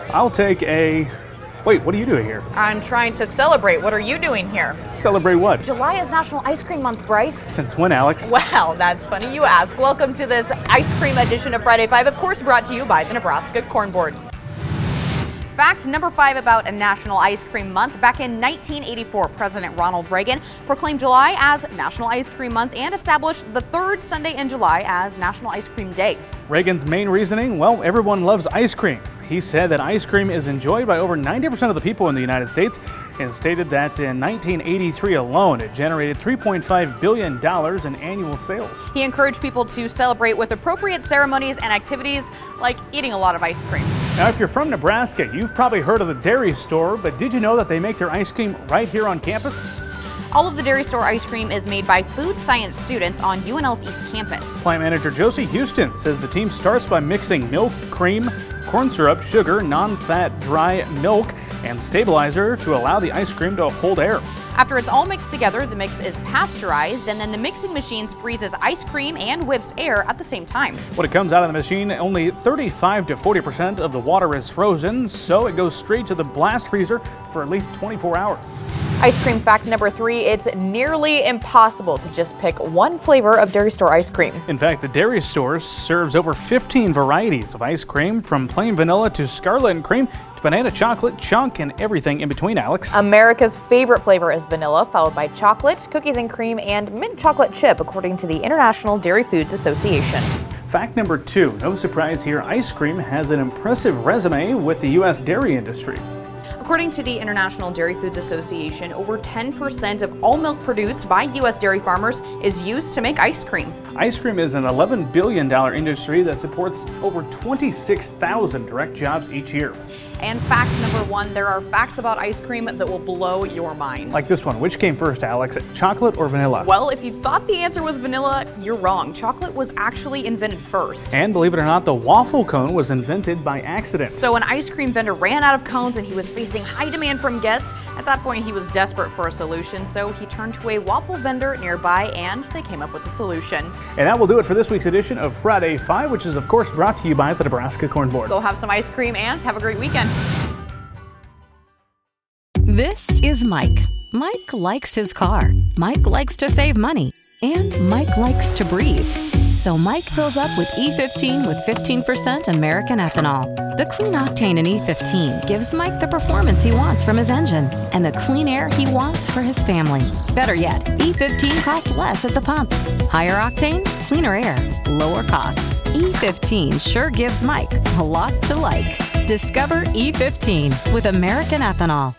I'll take a... Wait, what are you doing here? I'm trying to celebrate. What are you doing here? Celebrate what? July is National Ice Cream Month, Bryce. Since when, Alex? Well, that's funny you ask. Welcome to this ice cream edition of Friday 5, of course brought to you by the Nebraska Corn Board. Fact number 5 about a National Ice Cream Month. Back in 1984, President Ronald Reagan proclaimed July as National Ice Cream Month and established the third Sunday in July as National Ice Cream Day. Reagan's main reasoning? Well, everyone loves ice cream. He said that ice cream is enjoyed by over 90% of the people in the United States and stated that in 1983 alone, it generated $3.5 billion in annual sales. He encouraged people to celebrate with appropriate ceremonies and activities like eating a lot of ice cream. Now, if you're from Nebraska, you've probably heard of the Dairy Store, but did you know that they make their ice cream right here on campus? All of the Dairy Store ice cream is made by food science students on UNL's East Campus. Plant manager Josie Houston says the team starts by mixing milk, cream, corn syrup, sugar, non-fat dry milk, and stabilizer to allow the ice cream to hold air. After it's all mixed together, the mix is pasteurized, and then the mixing machine freezes ice cream and whips air at the same time. When it comes out of the machine, only 35 to 40% of the water is frozen, so it goes straight to the blast freezer for at least 24 hours. Ice cream fact number 3, it's nearly impossible to just pick one flavor of Dairy Store ice cream. In fact, the Dairy Store serves over 15 varieties of ice cream, from plain vanilla to scarlet and cream to banana chocolate, chunk, and everything in between, Alex. America's favorite flavor is vanilla, followed by chocolate, cookies and cream, and mint chocolate chip, according to the International Dairy Foods Association. Fact number 2, no surprise here, ice cream has an impressive resume with the U.S. dairy industry. According to the International Dairy Foods Association, over 10% of all milk produced by U.S. dairy farmers is used to make ice cream. Ice cream is an $11 billion industry that supports over 26,000 direct jobs each year. And fact number 1, there are facts about ice cream that will blow your mind. Like this one. Which came first, Alex? Chocolate or vanilla? Well, if you thought the answer was vanilla, you're wrong. Chocolate was actually invented first. And believe it or not, the waffle cone was invented by accident. So an ice cream vendor ran out of cones and he was facing high demand from guests. At that point, he was desperate for a solution, so he turned to a waffle vendor nearby and they came up with a solution. And that will do it for this week's edition of Friday 5, which is of course brought to you by the Nebraska Corn Board. Go have some ice cream and have a great weekend. This is Mike. Mike likes his car. Mike likes to save money. And Mike likes to breathe. So Mike fills up with E15 with 15% American ethanol. The clean octane in E15 gives Mike the performance he wants from his engine and the clean air he wants for his family. Better yet, E15 costs less at the pump. Higher octane, cleaner air, lower cost. E15 sure gives Mike a lot to like. Discover E15 with American ethanol.